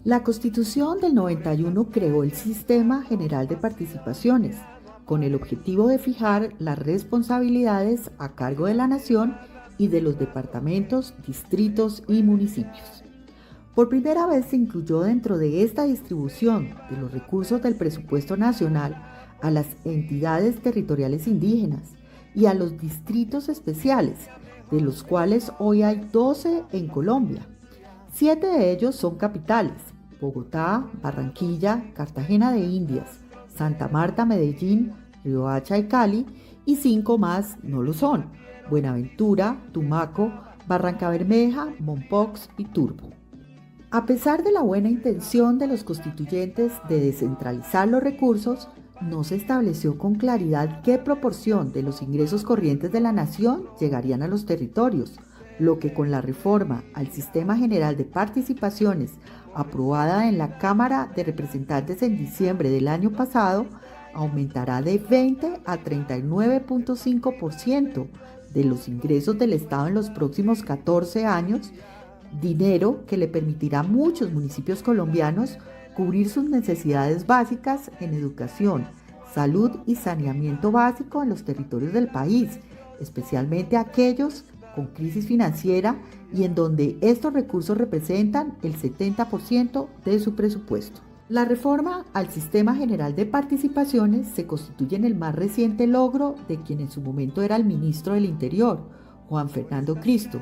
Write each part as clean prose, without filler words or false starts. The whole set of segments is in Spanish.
La Constitución del 91 creó el Sistema General de Participaciones, con el objetivo de fijar las responsabilidades a cargo de la nación y de los departamentos, distritos y municipios. Por primera vez se incluyó dentro de esta distribución de los recursos del presupuesto nacional a las entidades territoriales indígenas y a los distritos especiales, de los cuales hoy hay 12 en Colombia. 7 de ellos son capitales: Bogotá, Barranquilla, Cartagena de Indias, Santa Marta, Medellín, Riohacha y Cali, y 5 más no lo son: Buenaventura, Tumaco, Barrancabermeja, Mompox y Turbo. A pesar de la buena intención de los constituyentes de descentralizar los recursos, no se estableció con claridad qué proporción de los ingresos corrientes de la nación llegarían a los territorios, lo que con la reforma al Sistema General de Participaciones aprobada en la Cámara de Representantes en diciembre del año pasado aumentará de 20 a 39.5% de los ingresos del Estado en los próximos 14 años, dinero que le permitirá a muchos municipios colombianos cubrir sus necesidades básicas en educación, salud y saneamiento básico en los territorios del país, especialmente aquellos con crisis financiera y en donde estos recursos representan el 70% de su presupuesto. La reforma al Sistema General de Participaciones se constituye en el más reciente logro de quien en su momento era el ministro del Interior, Juan Fernando Cristo,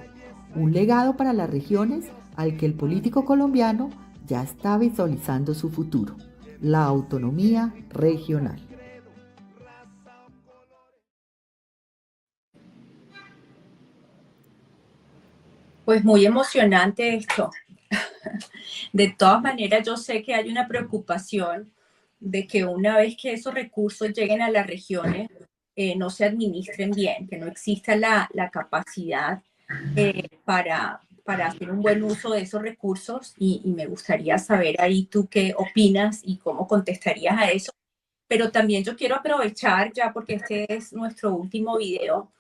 un legado para las regiones al que el político colombiano ya está visualizando su futuro: la autonomía regional. Pues muy emocionante esto. De todas maneras, yo sé que hay una preocupación de que una vez que esos recursos lleguen a las regiones, no se administren bien, que no exista la capacidad para hacer un buen uso de esos recursos y me gustaría saber ahí tú qué opinas y cómo contestarías a eso. Pero también yo quiero aprovechar ya porque este es nuestro último video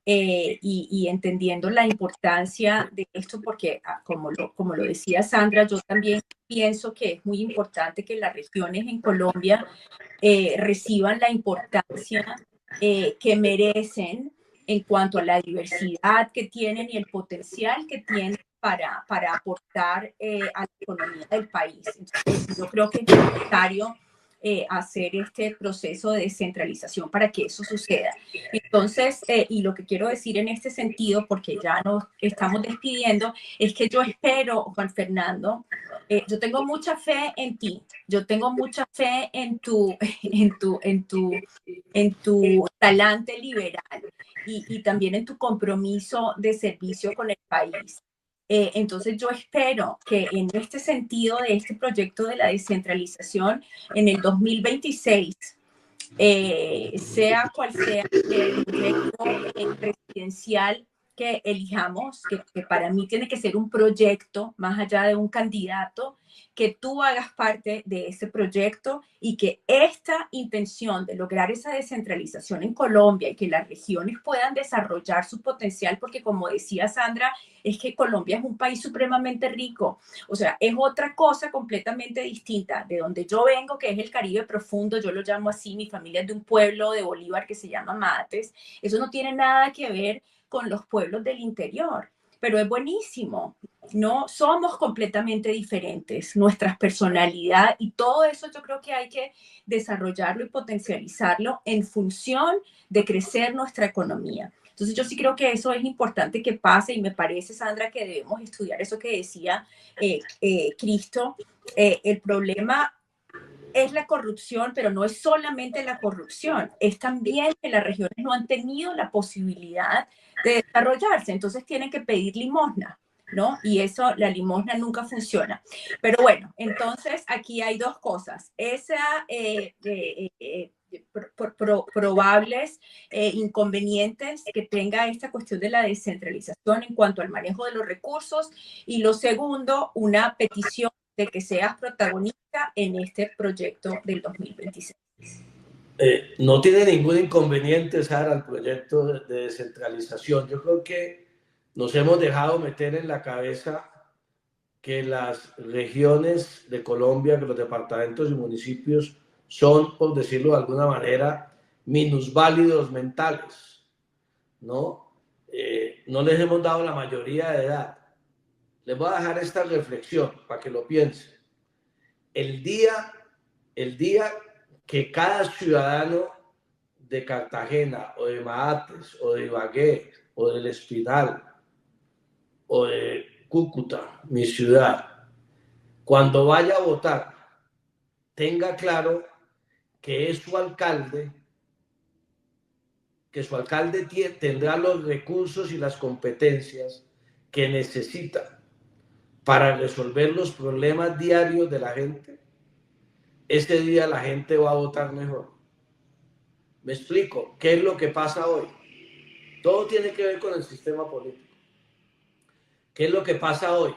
y entendiendo la importancia de esto, porque como lo decía Sandra, yo también pienso que es muy importante que las regiones en Colombia reciban la importancia que merecen en cuanto a la diversidad que tienen y el potencial que tienen para aportar a la economía del país. Entonces, yo creo que es necesario hacer este proceso de descentralización para que eso suceda. Entonces, y lo que quiero decir en este sentido, porque ya nos estamos despidiendo, es que yo espero, Juan Fernando, yo tengo mucha fe en ti, yo tengo mucha fe en tu talante liberal y también en tu compromiso de servicio con el país. Entonces yo espero que en este sentido de este proyecto de la descentralización, en el 2026, sea cual sea el proyecto presidencial que elijamos, que para mí tiene que ser un proyecto más allá de un candidato, que tú hagas parte de ese proyecto y que esta intención de lograr esa descentralización en Colombia y que las regiones puedan desarrollar su potencial, porque como decía Sandra, es que Colombia es un país supremamente rico, o sea, es otra cosa completamente distinta de donde yo vengo, que es el Caribe profundo, yo lo llamo así, mi familia es de un pueblo de Bolívar que se llama Mates, eso no tiene nada que ver con los pueblos del interior, pero es buenísimo, ¿no? Somos completamente diferentes, nuestras personalidades y todo eso yo creo que hay que desarrollarlo y potencializarlo en función de crecer nuestra economía. Entonces yo sí creo que eso es importante que pase y me parece, Sandra, que debemos estudiar eso que decía Cristo. El problema es la corrupción, pero no es solamente la corrupción, es también que las regiones no han tenido la posibilidad de desarrollarse, entonces tienen que pedir limosna, ¿no? Y eso, la limosna nunca funciona. Pero bueno, entonces aquí hay dos cosas. Esa probables inconvenientes que tenga esta cuestión de la descentralización en cuanto al manejo de los recursos y lo segundo, una petición de que seas protagonista en este proyecto del 2026. No tiene ningún inconveniente, Sara, el proyecto de descentralización. Yo creo que nos hemos dejado meter en la cabeza que las regiones de Colombia, que los departamentos y municipios son, por decirlo de alguna manera, minusválidos mentales, ¿no? No les hemos dado la mayoría de edad. Les voy a dejar esta reflexión para que lo piensen. El día que cada ciudadano de Cartagena o de Maates o de Ibagué o del Espinal o de Cúcuta, mi ciudad, cuando vaya a votar, tenga claro que es su alcalde, que su alcalde tendrá los recursos y las competencias que necesita para resolver los problemas diarios de la gente, ese día la gente va a votar mejor. Me explico, ¿qué es lo que pasa hoy? Todo tiene que ver con el sistema político. ¿Qué es lo que pasa hoy?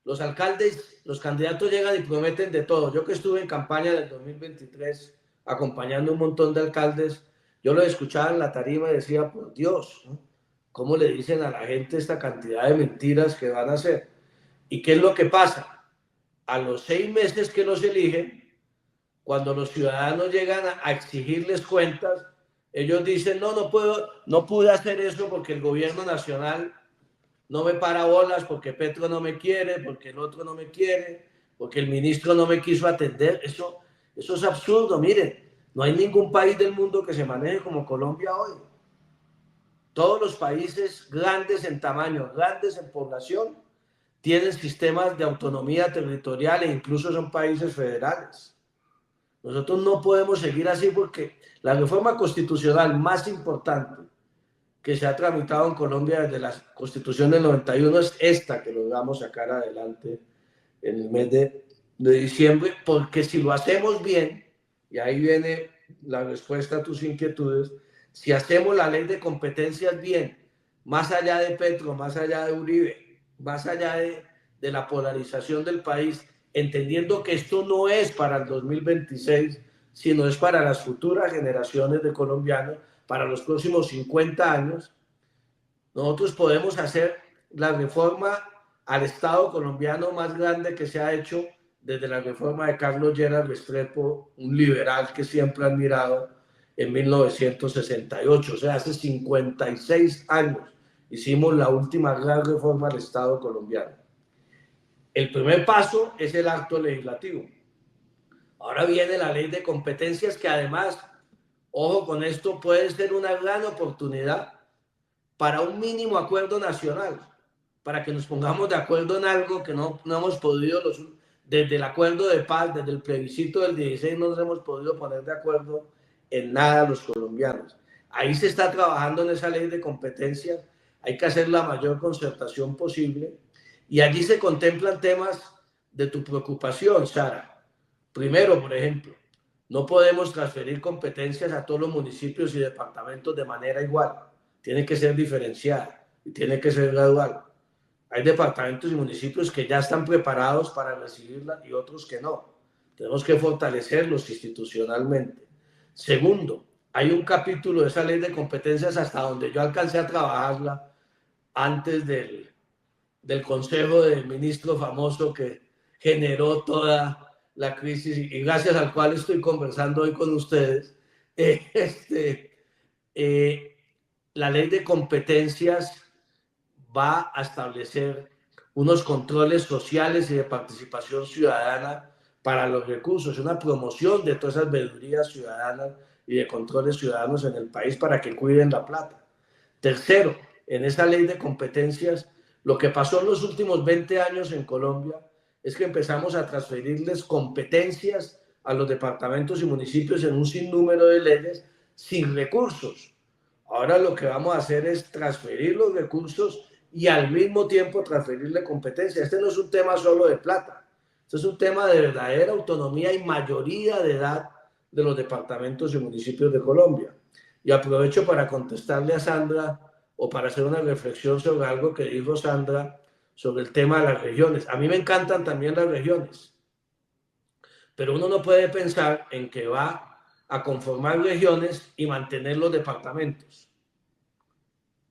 Los alcaldes, los candidatos llegan y prometen de todo. Yo que estuve en campaña del 2023 acompañando un montón de alcaldes, yo lo escuchaba en la tarima y decía, por Dios, ¿no? ¿Cómo le dicen a la gente esta cantidad de mentiras que van a hacer? ¿Y qué es lo que pasa? A los 6 meses que los eligen, cuando los ciudadanos llegan a exigirles cuentas, ellos dicen, no pude hacer eso porque el gobierno nacional no me para bolas, porque Petro no me quiere, porque el otro no me quiere, porque el ministro no me quiso atender. Eso es absurdo. Miren, no hay ningún país del mundo que se maneje como Colombia hoy. Todos los países grandes en tamaño, grandes en población, tienen sistemas de autonomía territorial e incluso son países federales. Nosotros no podemos seguir así porque la reforma constitucional más importante que se ha tramitado en Colombia desde la Constitución del 91 es esta que logramos sacar adelante en el mes de diciembre, porque si lo hacemos bien, y ahí viene la respuesta a tus inquietudes, si hacemos la ley de competencias bien, más allá de Petro, más allá de Uribe, más allá de la polarización del país, entendiendo que esto no es para el 2026, sino es para las futuras generaciones de colombianos, para los próximos 50 años, nosotros podemos hacer la reforma al Estado colombiano más grande que se ha hecho desde la reforma de Carlos Lleras Restrepo, un liberal que siempre ha admirado, en 1968, o sea, hace 56 años hicimos la última gran reforma al Estado colombiano. El primer paso es el acto legislativo. Ahora viene la ley de competencias que además, ojo con esto, puede ser una gran oportunidad para un mínimo acuerdo nacional, para que nos pongamos de acuerdo en algo que no hemos podido, desde el acuerdo de paz, desde el plebiscito del 16, no nos hemos podido poner de acuerdo en nada los colombianos. Ahí se está trabajando en esa ley de competencias, hay que hacer la mayor concertación posible y allí se contemplan temas de tu preocupación, Sara. Primero, por ejemplo, no podemos transferir competencias a todos los municipios y departamentos de manera igual. Tiene que ser diferenciada y tiene que ser gradual. Hay departamentos y municipios que ya están preparados para recibirla y otros que no. Tenemos que fortalecerlos institucionalmente. Segundo, hay un capítulo de esa ley de competencias hasta donde yo alcancé a trabajarla antes del consejo del ministro famoso que generó toda la crisis y gracias al cual estoy conversando hoy con ustedes. La ley de competencias va a establecer unos controles sociales y de participación ciudadana para los recursos, una promoción de todas esas veedurías ciudadanas y de controles ciudadanos en el país para que cuiden la plata. Tercero, en esa ley de competencias, lo que pasó en los últimos 20 años en Colombia es que empezamos a transferirles competencias a los departamentos y municipios en un sinnúmero de leyes sin recursos. Ahora lo que vamos a hacer es transferir los recursos y al mismo tiempo transferirle competencia. Este no es un tema solo de plata, este es un tema de verdadera autonomía y mayoría de edad de los departamentos y municipios de Colombia. Y aprovecho para contestarle a Sandra o para hacer una reflexión sobre algo que dijo Sandra sobre el tema de las regiones. A mí me encantan también las regiones, pero uno no puede pensar en que va a conformar regiones y mantener los departamentos,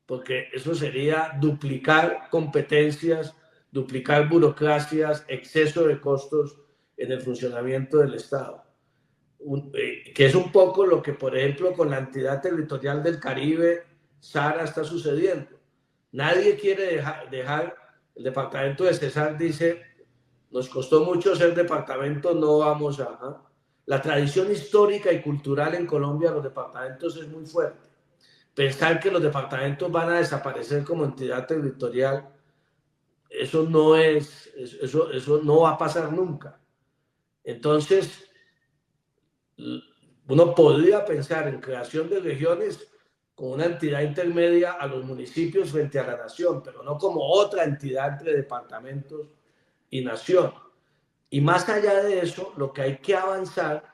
porque eso sería duplicar competencias duplicar burocracias, exceso de costos en el funcionamiento del Estado. Que es un poco lo que, por ejemplo, con la entidad territorial del Caribe, SARA, está sucediendo. Nadie quiere dejar el departamento de Cesar, dice, nos costó mucho ser departamento, no vamos a... La tradición histórica y cultural en Colombia, los departamentos, es muy fuerte. Pensar que los departamentos van a desaparecer como entidad territorial, eso no va a pasar nunca. Entonces, uno podría pensar en creación de regiones con una entidad intermedia a los municipios frente a la nación, pero no como otra entidad entre departamentos y nación. Y más allá de eso, lo que hay que avanzar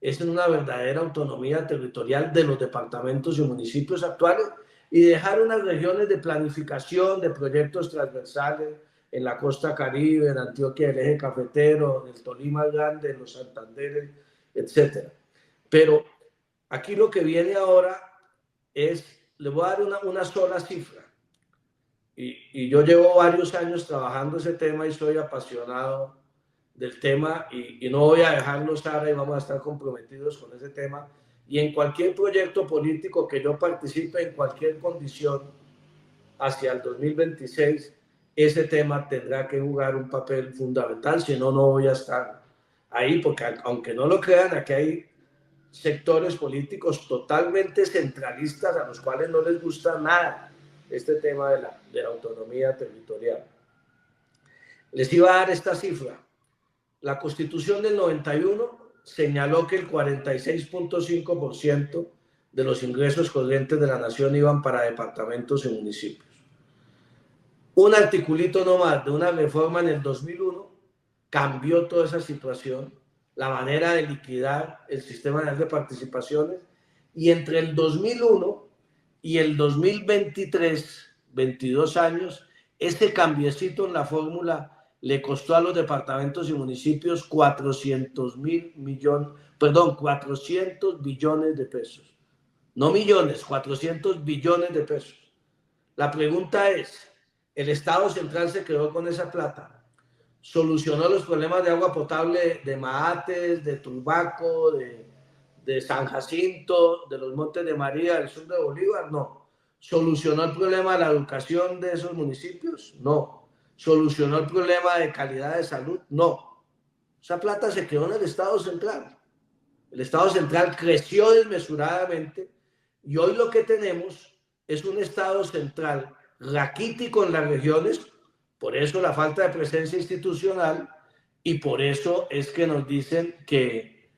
es en una verdadera autonomía territorial de los departamentos y municipios actuales y dejar unas regiones de planificación, de proyectos transversales en la costa Caribe, en Antioquia, el eje cafetero, en el Tolima Grande, en los Santanderes, etc. Pero aquí lo que viene ahora es, le voy a dar una sola cifra. Y yo llevo varios años trabajando ese tema y soy apasionado del tema y no voy a dejarlo, Sara, y vamos a estar comprometidos con ese tema. Y en cualquier proyecto político que yo participe, en cualquier condición, hacia el 2026, ese tema tendrá que jugar un papel fundamental, si no, no voy a estar ahí, porque aunque no lo crean, aquí hay sectores políticos totalmente centralistas a los cuales no les gusta nada este tema de la autonomía territorial. Les iba a dar esta cifra. La Constitución del 91 señaló que el 46.5% de los ingresos corrientes de la nación iban para departamentos y municipios. Un articulito nomás de una reforma en el 2001 cambió toda esa situación, la manera de liquidar el sistema de participaciones, y entre el 2001 y el 2023, 22 años, este cambiecito en la fórmula le costó a los departamentos y municipios 400 billones de pesos. No millones, 400 billones de pesos. La pregunta es, ¿el Estado central se quedó con esa plata? ¿Solucionó los problemas de agua potable de Maates, de Turbaco, de San Jacinto, de los Montes de María, del sur de Bolívar? No. ¿Solucionó el problema de la educación de esos municipios? No. ¿Solucionó el problema de calidad de salud? No. Esa plata se quedó en el Estado central. El Estado central creció desmesuradamente y hoy lo que tenemos es un Estado central raquítico en las regiones, por eso la falta de presencia institucional y por eso es que nos dicen que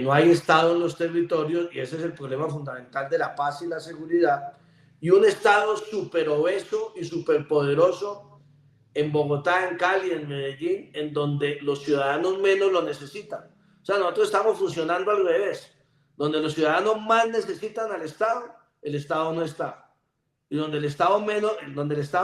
no hay Estado en los territorios, y ese es el problema fundamental de la paz y la seguridad, y un Estado súper obeso y súper poderoso en Bogotá, en Cali, en Medellín, en donde los ciudadanos menos lo necesitan. O sea, nosotros estamos funcionando al revés. Donde los ciudadanos más necesitan al Estado, el Estado no está. Y donde el Estado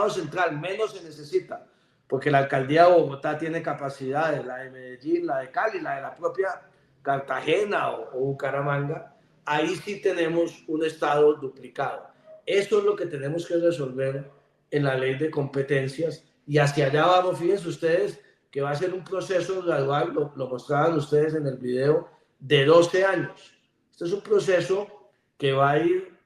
central menos se necesita, porque la alcaldía de Bogotá tiene capacidades, la de Medellín, la de Cali, la de la propia Cartagena o Bucaramanga, ahí sí tenemos un Estado duplicado. Eso es lo que tenemos que resolver en la ley de competencias y hacia allá vamos. Fíjense ustedes que va a ser un proceso gradual, lo mostraban ustedes en el video, de 12 años. Este es un proceso que va a ir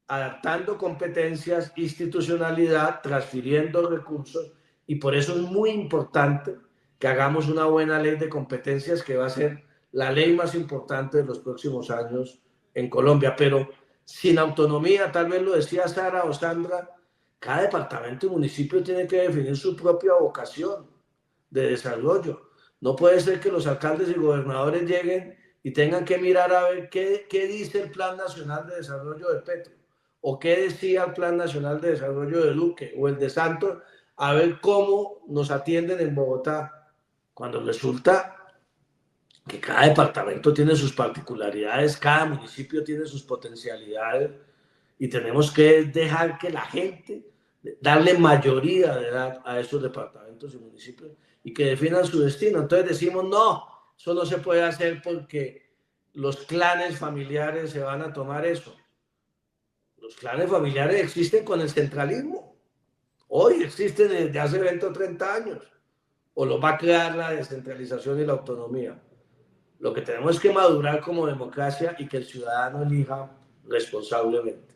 adaptando competencias, institucionalidad, transfiriendo recursos, y por eso es muy importante que hagamos una buena ley de competencias que va a ser la ley más importante de los próximos años en Colombia. Pero sin autonomía, tal vez lo decía Sara o Sandra, cada departamento y municipio tiene que definir su propia vocación de desarrollo. No puede ser que los alcaldes y gobernadores lleguen y tengan que mirar a ver qué dice el Plan Nacional de Desarrollo de Petro, o qué decía el Plan Nacional de Desarrollo de Duque o el de Santos, a ver cómo nos atienden en Bogotá, cuando resulta que cada departamento tiene sus particularidades, cada municipio tiene sus potencialidades, y tenemos que dejar que la gente, darle mayoría de edad a esos departamentos y municipios y que definan su destino. Entonces decimos, no, eso no se puede hacer porque los clanes familiares se van a tomar eso. Los clanes familiares existen con el centralismo. hoy existen desde hace 20 o 30 años, o lo va a crear la descentralización y la autonomía. Lo que tenemos es que madurar como democracia y que el ciudadano elija responsablemente.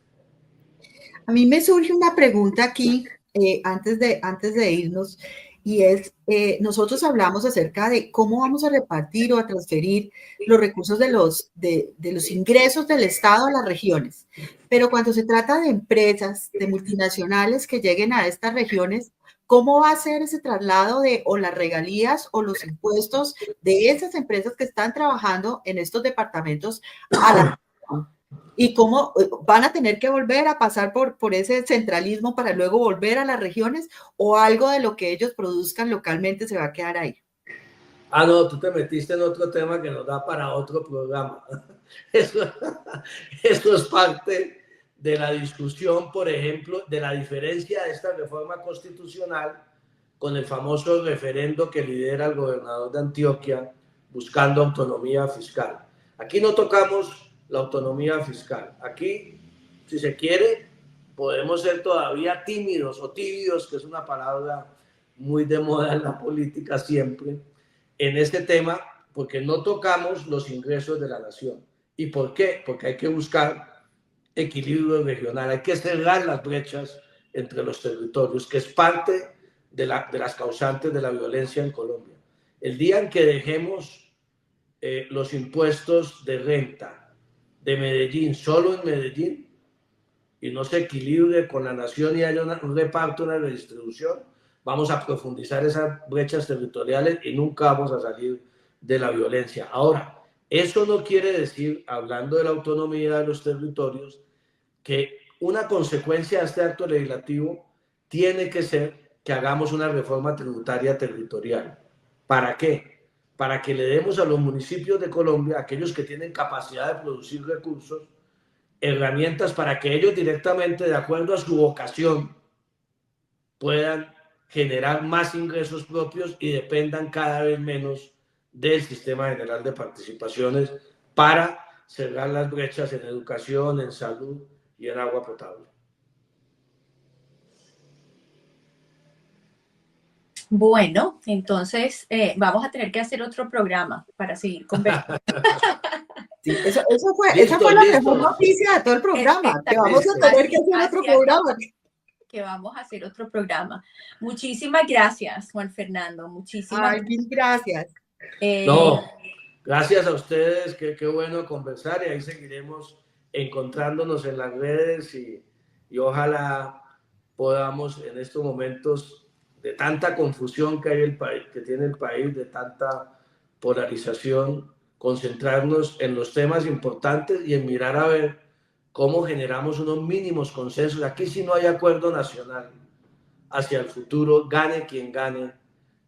A mí me surge una pregunta aquí, antes de irnos, y es, nosotros hablamos acerca de cómo vamos a repartir o a transferir los recursos de los ingresos del Estado a las regiones. Pero cuando se trata de empresas, de multinacionales que lleguen a estas regiones, ¿cómo va a ser ese traslado de o las regalías o los impuestos de esas empresas que están trabajando en estos departamentos a la región? ¿Y cómo van a tener que volver a pasar por ese centralismo para luego volver a las regiones, o algo de lo que ellos produzcan localmente se va a quedar ahí? Ah, no, tú te metiste en otro tema que nos da para otro programa. Eso es parte de la discusión, por ejemplo, de la diferencia de esta reforma constitucional con el famoso referendo que lidera el gobernador de Antioquia buscando autonomía fiscal. Aquí no tocamos la autonomía fiscal. Aquí, si se quiere, podemos ser todavía tímidos o tibios, que es una palabra muy de moda en la política siempre, en este tema, porque no tocamos los ingresos de la nación. ¿Y por qué? Porque hay que buscar equilibrio regional, hay que cerrar las brechas entre los territorios, que es parte de las causantes de la violencia en Colombia. El día en que dejemos los impuestos de renta de Medellín, solo en Medellín, y no se equilibre con la nación y haya un reparto, una redistribución, vamos a profundizar esas brechas territoriales y nunca vamos a salir de la violencia. Ahora, eso no quiere decir, hablando de la autonomía de los territorios, que una consecuencia de este acto legislativo tiene que ser que hagamos una reforma tributaria territorial. ¿Para qué? Para que le demos a los municipios de Colombia, aquellos que tienen capacidad de producir recursos, herramientas para que ellos directamente, de acuerdo a su vocación, puedan generar más ingresos propios y dependan cada vez menos del sistema general de participaciones para cerrar las brechas en educación, en salud y en agua potable. Bueno, entonces vamos a tener que hacer otro programa para seguir conversando. Sí, esa fue la mejor noticia de todo el programa, que vamos a tener que hacer otro programa. Que vamos a hacer otro programa. Muchísimas gracias, Juan Fernando. Muchísimas gracias. No, gracias a ustedes, qué bueno conversar, y ahí seguiremos encontrándonos en las redes y ojalá podamos en estos momentos de tanta confusión que hay que tiene el país, de tanta polarización, concentrarnos en los temas importantes y en mirar a ver cómo generamos unos mínimos consensos. Aquí si no hay acuerdo nacional hacia el futuro, gane quien gane,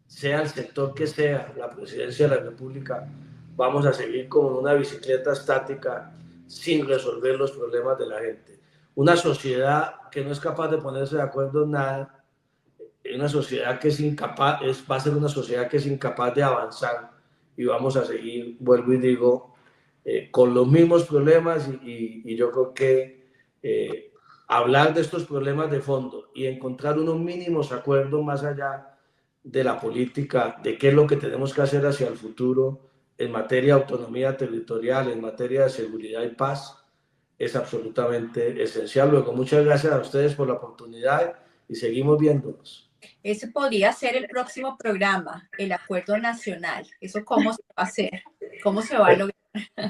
sea el sector que sea, la presidencia de la República, vamos a seguir como una bicicleta estática sin resolver los problemas de la gente. Una sociedad que no es capaz de ponerse de acuerdo en nada, una sociedad que es incapaz, va a ser una sociedad que es incapaz de avanzar, y vamos a seguir, vuelvo y digo, con los mismos problemas, y yo creo que hablar de estos problemas de fondo y encontrar unos mínimos acuerdos más allá de la política, de qué es lo que tenemos que hacer hacia el futuro en materia de autonomía territorial, en materia de seguridad y paz, es absolutamente esencial. Luego, muchas gracias a ustedes por la oportunidad y seguimos viéndonos. Ese podría ser el próximo programa, el acuerdo nacional. ¿Eso cómo se va a hacer? ¿Cómo se va a lograr?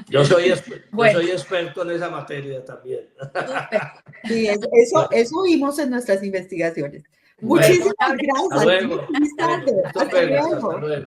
Yo soy experto en esa materia también. Sí, eso vimos en nuestras investigaciones. Muchísimas gracias. Hasta luego. Hasta luego.